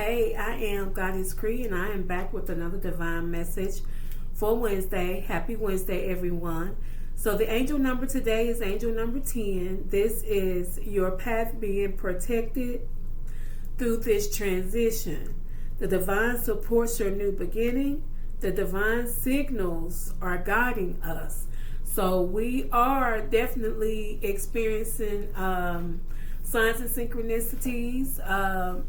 Hey, I am Goddess Cree, and I am back with another divine message for Wednesday. Happy Wednesday, everyone. So the angel number today is angel number 10. This is your path being protected through this transition. The divine supports your new beginning. The divine signals are guiding us. So we are definitely experiencing signs and synchronicities,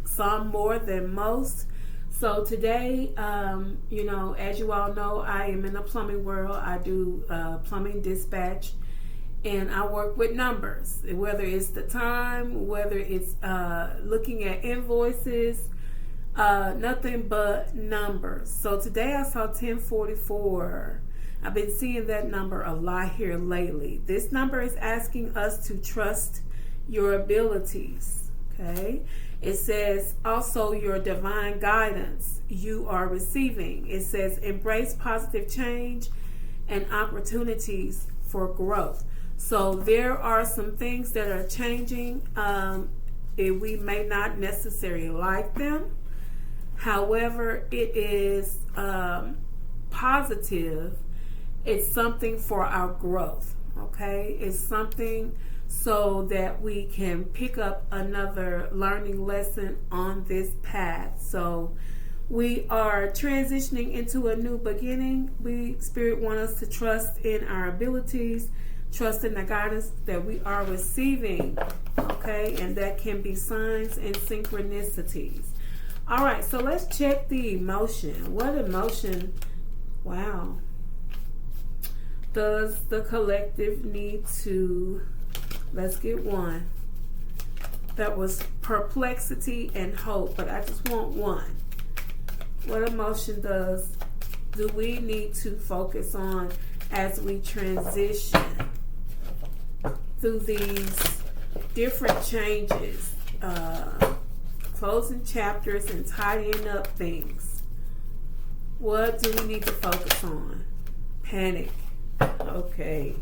some more than most. So today, as you all know, I am in the plumbing world. I do plumbing dispatch, and I work with numbers, whether it's the time, whether it's looking at invoices, nothing but numbers. So today I saw 1044. I've been seeing that number a lot here lately. This number is asking us to trust your abilities. Okay, it says also your divine guidance you are receiving. It says embrace positive change and opportunities for growth. So there are some things that are changing. We may not necessarily like them. However, it is positive. It's something for our growth. Okay, it's something so that we can pick up another learning lesson on this path. So we are transitioning into a new beginning. Spirit wants us to trust in our abilities, trust in the guidance that we are receiving. Okay, and that can be signs and synchronicities. All right, so let's check the emotion. What emotion, wow, does the collective need to... Let's get one. That was perplexity and hope, but I just want one. What emotion do we need to focus on as we transition through these different changes, closing chapters and tidying up things? What do we need to focus on? Panic. Okay.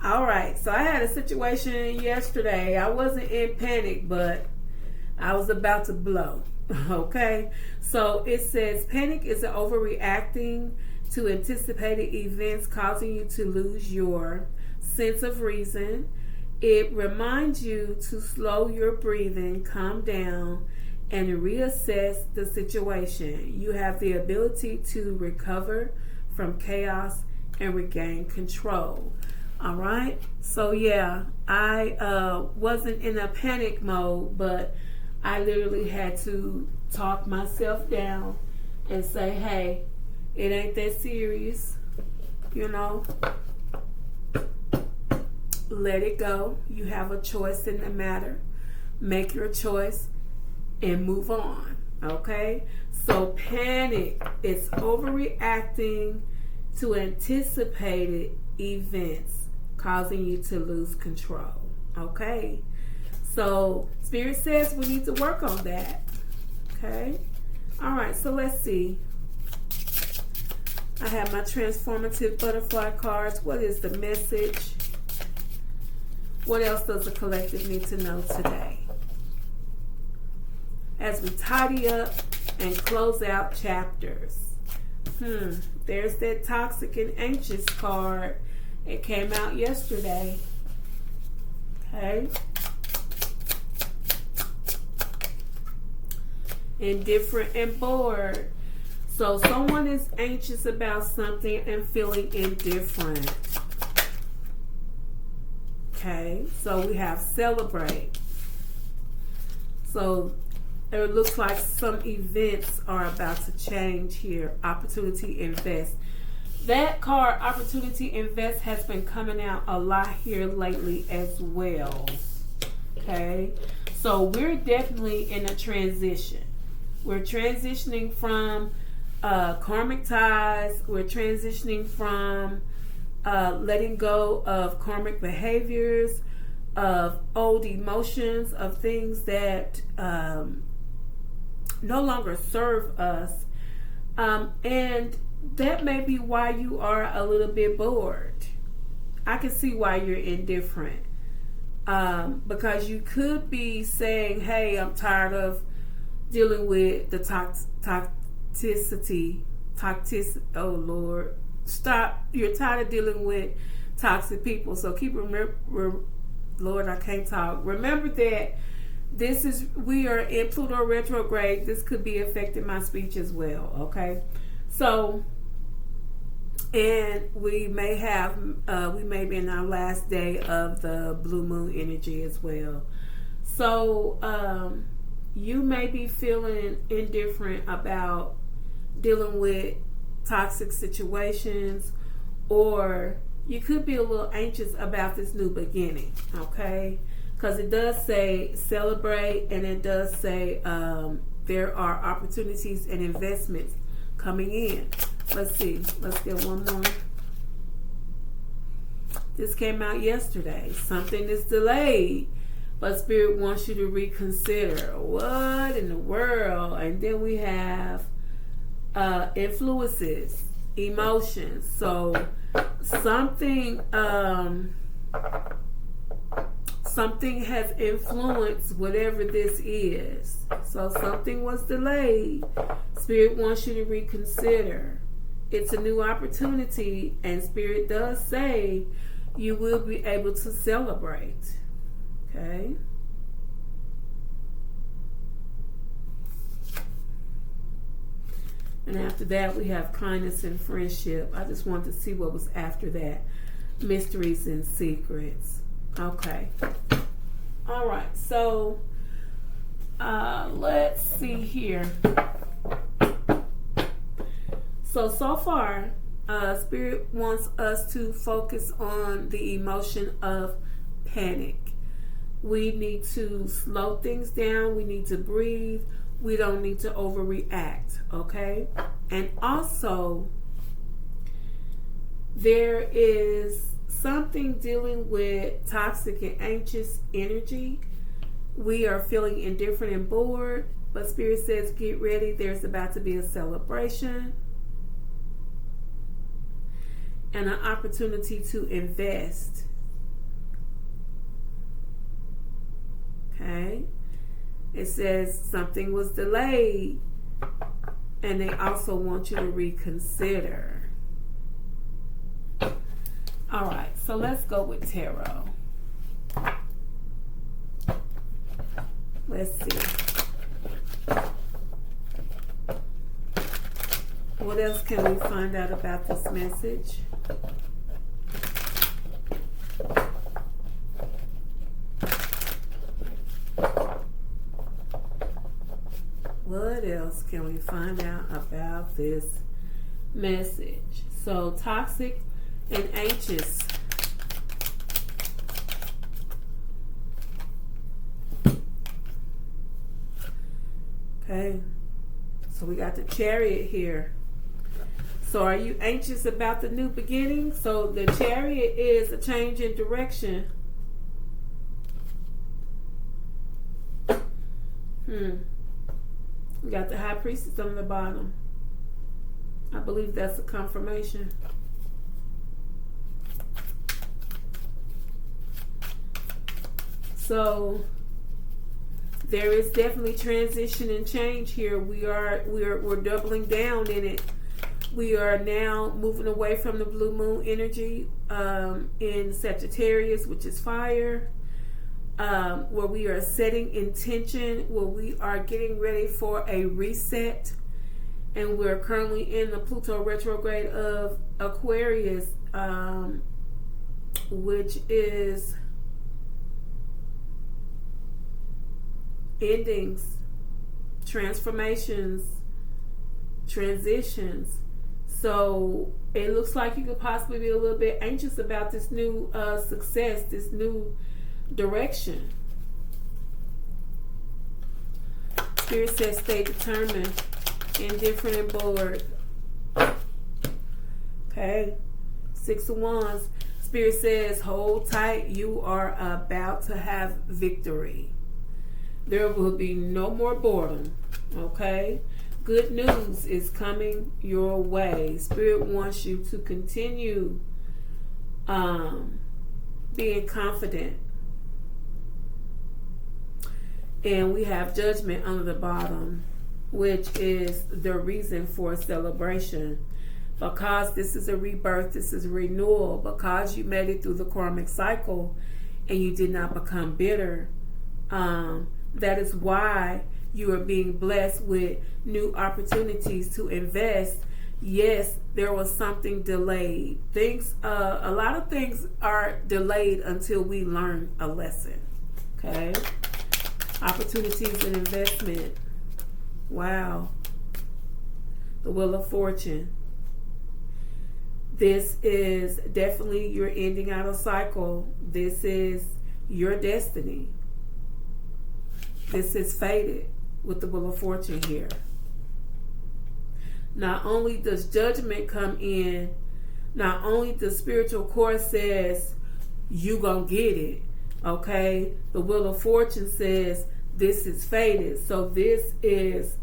All right, so I had a situation yesterday. I wasn't in panic, but I was about to blow. Okay, so it says panic is an overreacting to anticipated events, causing you to lose your sense of reason. It reminds you to slow your breathing, calm down, and reassess the situation. You have the ability to recover from chaos and regain control. All right, so yeah, I wasn't in a panic mode, but I literally had to talk myself down and say, hey, it ain't that serious, let it go. You have a choice in the matter. Make your choice and move on. Okay, so panic is overreacting to anticipated events, causing you to lose control. Okay, so Spirit says we need to work on that. Okay, all right, so let's see. I have my transformative butterfly cards. What is the message? What else does the collective need to know today as we tidy up and close out chapters? There's that toxic and anxious card. It came out yesterday. Okay. Indifferent and bored. So someone is anxious about something and feeling indifferent. Okay. So we have celebrate. So it looks like some events are about to change here. Opportunity, invest. That card, Opportunity Invest, has been coming out a lot here lately as well. Okay, so we're definitely in a transition. We're transitioning from karmic ties. We're transitioning from letting go of karmic behaviors, of old emotions, of things that no longer serve us. And that may be why you are a little bit bored. I can see why you're indifferent. Because you could be saying, hey, I'm tired of dealing with the toxicity. Oh, Lord. Stop. You're tired of dealing with toxic people. So keep Lord, I can't talk. Remember that we are in Pluto retrograde. This could be affecting my speech as well. Okay. So, and we may be in our last day of the blue moon energy as well. So, you may be feeling indifferent about dealing with toxic situations, or you could be a little anxious about this new beginning, okay? Because it does say celebrate, and it does say there are opportunities and investments coming in. Let's see. Let's get one more. This came out yesterday. Something is delayed, but Spirit wants you to reconsider. What in the world? And then we have influences, emotions. So something has influenced whatever this is. So something was delayed. Spirit wants you to reconsider. It's a new opportunity, and Spirit does say you will be able to celebrate. Okay? And after that, we have kindness and friendship. I just wanted to see what was after that. Mysteries and secrets. Okay. All right. So, let's see here. So far, Spirit wants us to focus on the emotion of panic. We need to slow things down. We need to breathe. We don't need to overreact, okay? And also, there is something dealing with toxic and anxious energy. We are feeling indifferent and bored, but Spirit says, get ready. There's about to be a celebration and an opportunity to invest. Okay? It says something was delayed, and they also want you to reconsider. All right, so let's go with tarot. Let's see. What else can we find out about this message? What else can we find out about this message? So, toxic and anxious. Okay. So, we got the Chariot here. So, are you anxious about the new beginning? So, the Chariot is a change in direction. We got the High Priestess on the bottom. I believe that's a confirmation. So there is definitely transition and change here. We're doubling down in it. We are now moving away from the blue moon energy in Sagittarius, which is fire. Where we are setting intention, where we are getting ready for a reset, and we're currently in the Pluto retrograde of Aquarius, which is endings, transformations, transitions. So it looks like you could possibly be a little bit anxious about this new success, this new direction. Spirit says stay determined, indifferent and bored. Okay. 6 of Wands. Spirit says hold tight. You are about to have victory. There will be no more boredom. Okay. Good news is coming your way. Spirit wants you to continue being confident. And we have judgment on the bottom, which is the reason for celebration. Because this is a rebirth, this is a renewal, because you made it through the karmic cycle and you did not become bitter, that is why you are being blessed with new opportunities to invest. Yes, there was something delayed. A lot of things are delayed until we learn a lesson. Okay? Opportunities and investment. Wow. The Wheel of Fortune. This is definitely you're ending out a cycle. This is your destiny. This is fated with the Wheel of Fortune here. Not only does judgment come in, not only the spiritual court says you gonna get it, okay? The Wheel of Fortune says this is fated. So this is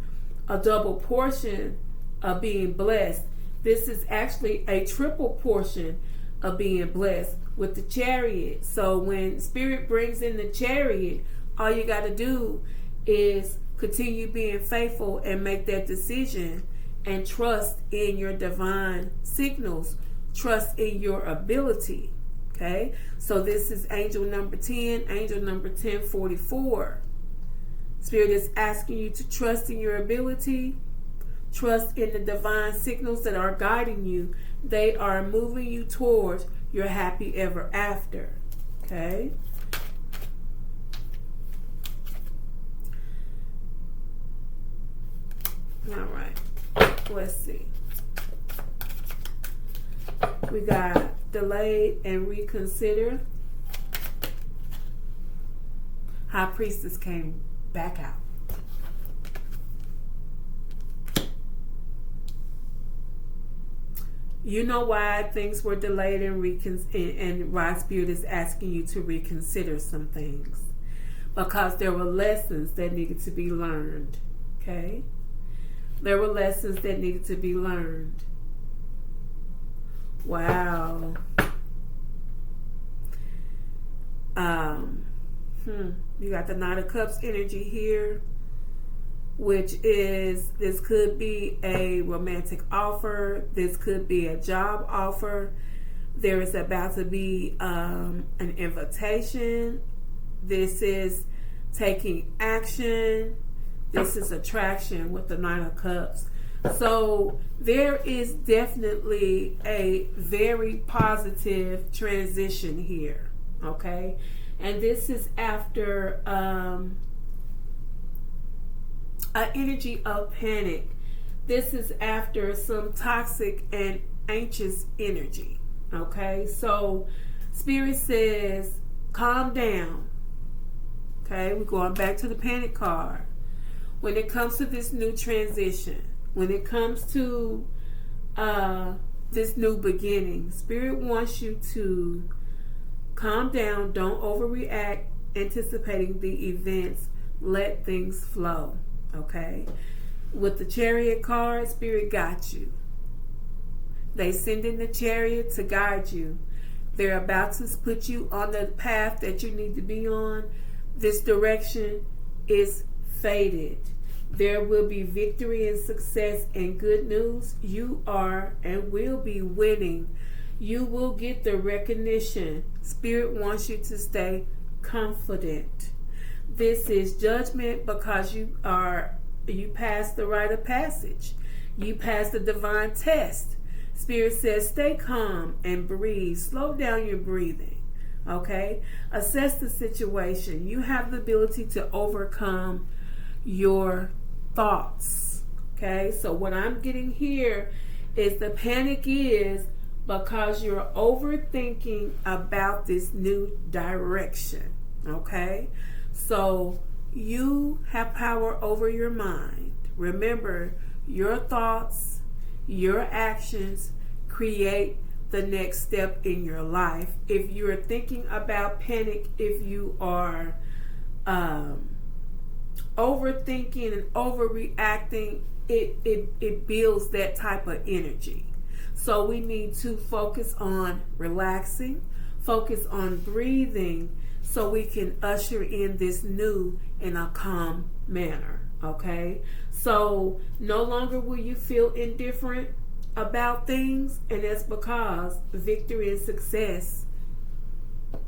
a double portion of being blessed. This is actually a triple portion of being blessed with the Chariot. So when Spirit brings in the Chariot, all you got to do is continue being faithful and make that decision and trust in your divine signals. Trust in your ability. Okay? So this is angel number 10, angel number 1044. Spirit is asking you to trust in your ability. Trust in the divine signals that are guiding you. They are moving you towards your happy ever after. Okay? All right. Let's see. We got delayed and reconsider. High Priestess came back out. You know why things were delayed and why Spirit is asking you to reconsider some things. Because there were lessons that needed to be learned. Okay? There were lessons that needed to be learned. Wow. You got the Knight of Cups energy here, which is, this could be a romantic offer. This could be a job offer. There is about to be an invitation. This is taking action. This is attraction with the Knight of Cups. So there is definitely a very positive transition here. Okay? And this is after an energy of panic. This is after some toxic and anxious energy. Okay? So Spirit says, calm down. Okay? We're going back to the panic card. When it comes to this new transition, when it comes to this new beginning, Spirit wants you to calm down. Don't overreact, anticipating the events. Let things flow. Okay? With the Chariot card, Spirit got you. They send in the Chariot to guide you. They're about to put you on the path that you need to be on. This direction is fated. There will be victory and success and good news. You are and will be winning. You will get the recognition. Spirit wants you to stay confident. This is judgment because you passed the rite of passage. You passed the divine test. Spirit says stay calm and breathe. Slow down your breathing. Okay? Assess the situation. You have the ability to overcome your thoughts. Okay? So what I'm getting here is the panic is because you're overthinking about this new direction. Okay? So you have power over your mind. Remember, your thoughts, your actions create the next step in your life. If you're thinking about panic, if you are overthinking and overreacting, it builds that type of energy. So we need to focus on relaxing, focus on breathing, so we can usher in this new in a calm manner. Okay, so no longer will you feel indifferent about things, and that's because victory and success,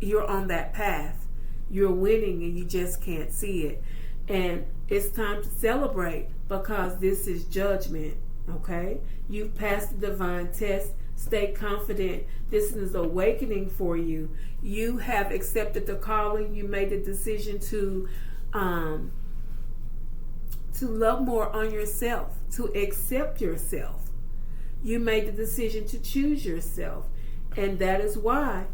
you're on that path. You're winning and you just can't see it. And it's time to celebrate because this is judgment. Okay, you've passed the divine test. Stay confident. This is awakening for you. You have accepted the calling. You made the decision to love more on yourself, to accept yourself. You made the decision to choose yourself. And that is why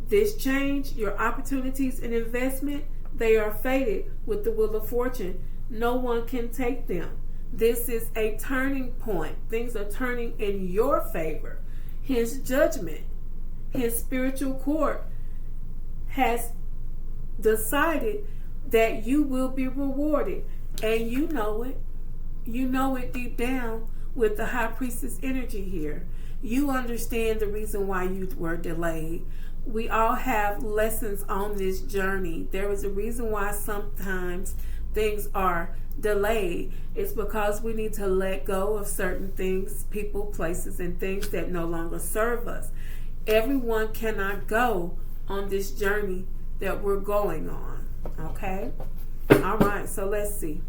this change, your opportunities and investment, they are fated with the wheel of fortune. No one can take them. This is a turning point. Things are turning in your favor. His judgment, his spiritual court has decided that you will be rewarded. And you know it. You know it deep down with the high priestess energy here. You understand the reason why you were delayed. We all have lessons on this journey. There is a reason why sometimes things are delayed. It's because we need to let go of certain things, people, places, and things that no longer serve us. Everyone cannot go on this journey that we're going on. Okay? All right, so let's see.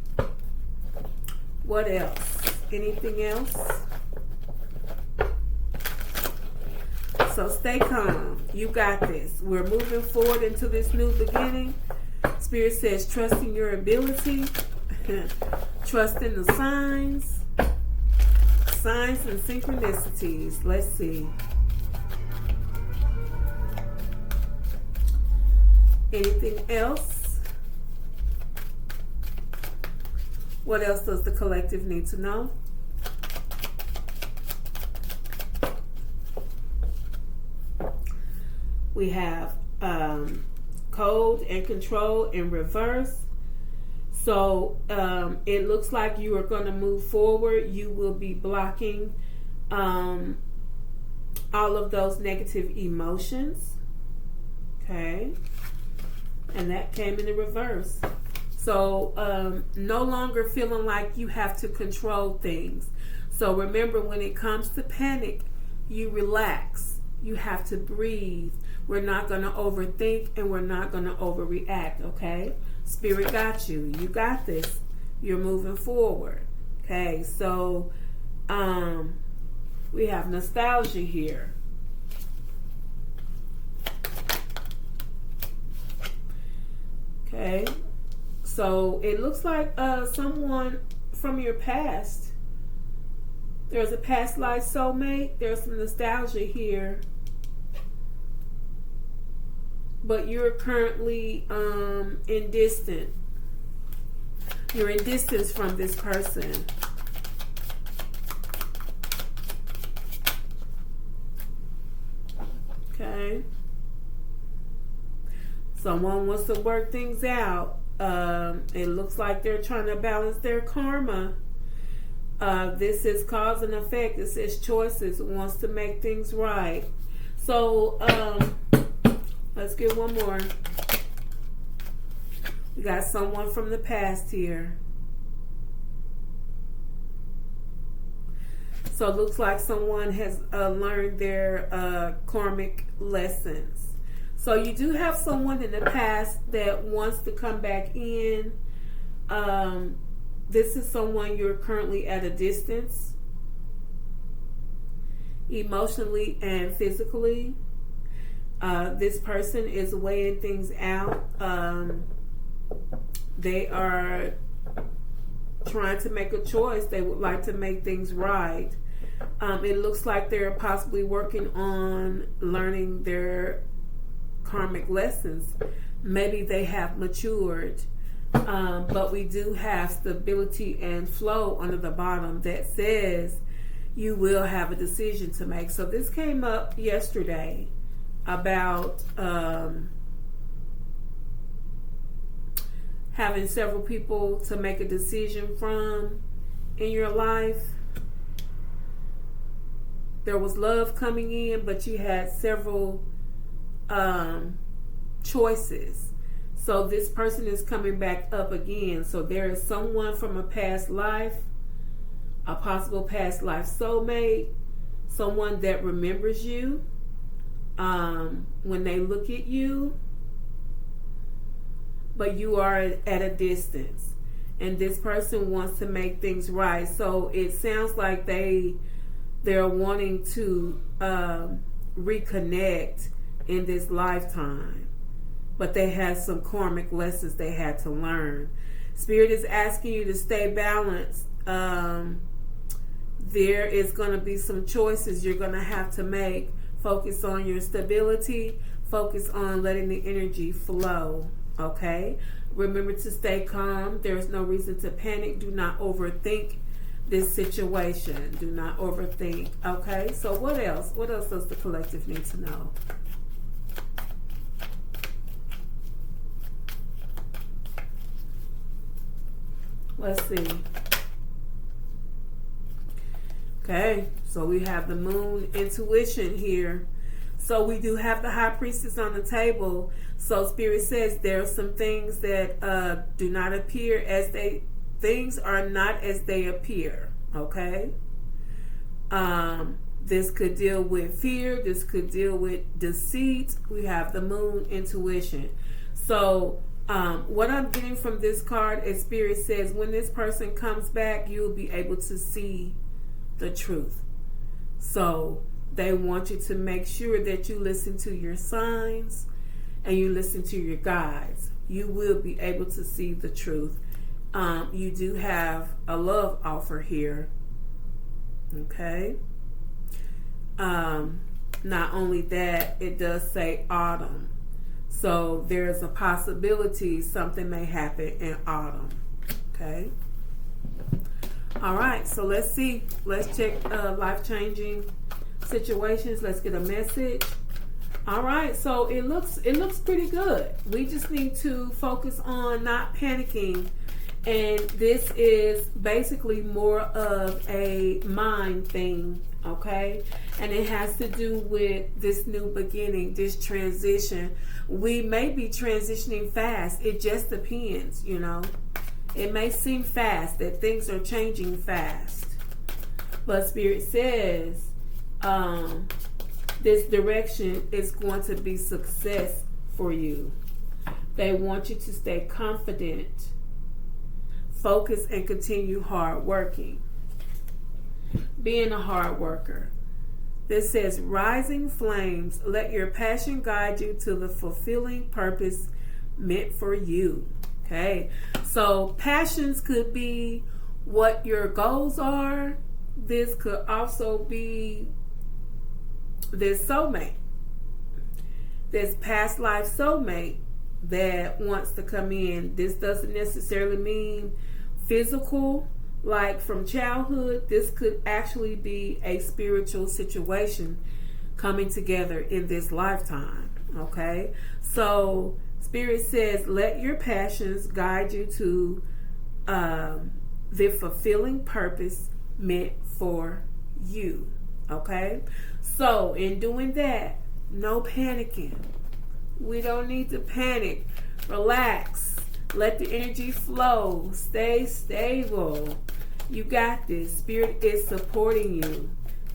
What else? Anything else? So stay calm. You got this. We're moving forward into this new beginning. Spirit says trust in your ability. Trust in the signs and synchronicities. Let's see. Anything else? What else does the collective need to know? We have code and control in reverse. So it looks like you are going to move forward. You will be blocking all of those negative emotions. Okay. And that came in the reverse. So no longer feeling like you have to control things. So remember, when it comes to panic, you relax. You have to breathe. We're not going to overthink and we're not going to overreact, okay? Spirit got you. You got this. You're moving forward. Okay, so we have nostalgia here. Okay, so it looks like someone from your past. There's a past life soulmate. There's some nostalgia here. But you're currently in distance. You're in distance from this person. Okay. Someone wants to work things out. It looks like they're trying to balance their karma. This is cause and effect. This is choices. It wants to make things right. So, let's get one more. We got someone from the past here. So it looks like someone has learned their karmic lessons. So you do have someone in the past that wants to come back in. This is someone you're currently at a distance, emotionally and physically. This person is weighing things out. They are trying to make a choice. They would like to make things right. It looks like they're possibly working on learning their karmic lessons. Maybe they have matured. But we do have stability and flow under the bottom that says you will have a decision to make. So this came up yesterday about having several people to make a decision from in your life. There was love coming in, but you had several choices. So this person is coming back up again. So there is someone from a past life, a possible past life soulmate, someone that remembers you when they look at you, but you are at a distance. And this person wants to make things right. So it sounds like they're wanting to reconnect in this lifetime, but they had some karmic lessons they had to learn. Spirit is asking you to stay balanced. There is going to be some choices you're going to have to make. Focus on your stability. Focus on letting the energy flow. Okay? Remember to stay calm. There's no reason to panic. Do not overthink this situation. Do not overthink. Okay? So what else? What else does the collective need to know? Let's see. Okay, so we have the moon intuition here. So we do have the high priestess on the table. So Spirit says there are some things that do not appear as things are not as they appear. Okay. This could deal with fear. This could deal with deceit. We have the moon intuition. So what I'm getting from this card is Spirit says when this person comes back, you'll be able to see the truth. So they want you to make sure that you listen to your signs and you listen to your guides. You will be able to see the truth. You do have a love offer here. Okay. Not only that, it does say autumn. So there's a possibility something may happen in autumn. Okay. All right. So let's see. Let's check life-changing situations. Let's get a message. All right. So it looks pretty good. We just need to focus on not panicking. And this is basically more of a mind thing, okay? And it has to do with this new beginning, this transition. We may be transitioning fast. It just depends, you know. It may seem fast, that things are changing fast. But Spirit says this direction is going to be success for you. They want you to stay confident, focus, and continue hard working. Being a hard worker. This says, rising flames, let your passion guide you to the fulfilling purpose meant for you. Okay, so passions could be what your goals are. This could also be this soulmate, this past life soulmate that wants to come in. This doesn't necessarily mean physical, like from childhood. This could actually be a spiritual situation coming together in this lifetime. Okay, so Spirit says let your passions guide you to the fulfilling purpose meant for you. Okay, so in doing that, no panicking. We don't need to panic. Relax. Let the energy flow. Stay stable. You got this. Spirit is supporting you.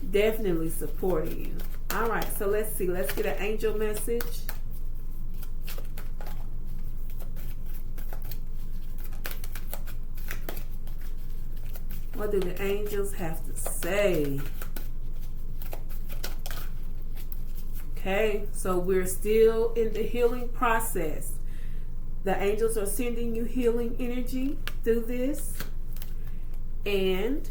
Definitely supporting you. All right, so let's see. Let's get an angel message. What do the angels have to say? Okay, so we're still in the healing process. The angels are sending you healing energy through this. And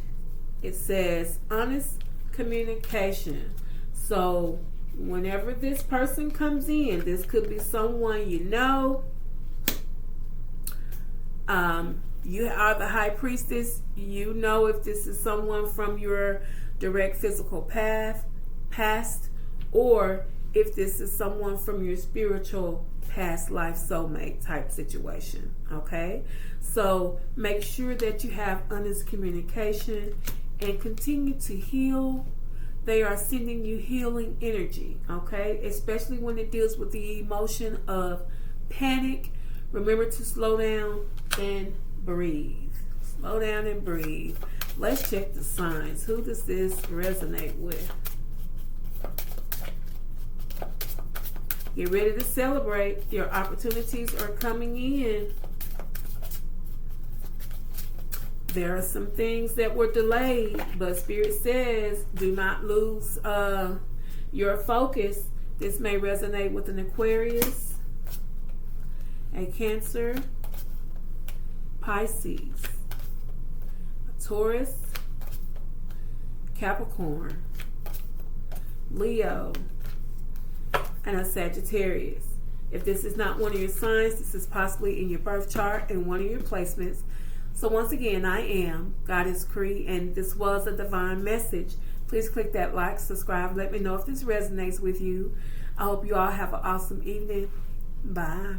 it says honest communication. So whenever this person comes in, this could be someone you know. You are the high priestess. You know if this is someone from your direct physical past, or if this is someone from your spiritual past life soulmate type situation. Okay, so make sure that you have honest communication and continue to heal. They are sending you healing energy. Okay, especially when it deals with the emotion of panic. Remember to slow down and breathe. Slow down and breathe. Let's check the signs. Who does this resonate with? Get ready to celebrate. Your opportunities are coming in. There are some things that were delayed, but Spirit says do not lose your focus. This may resonate with an Aquarius, a Cancer, Pisces, a Taurus, Capricorn, Leo, and a Sagittarius. If this is not one of your signs, this is possibly in your birth chart and one of your placements. So once again, I am Goddess Cree, and this was a divine message. Please click that like, subscribe, let me know if this resonates with you. I hope you all have an awesome evening. Bye.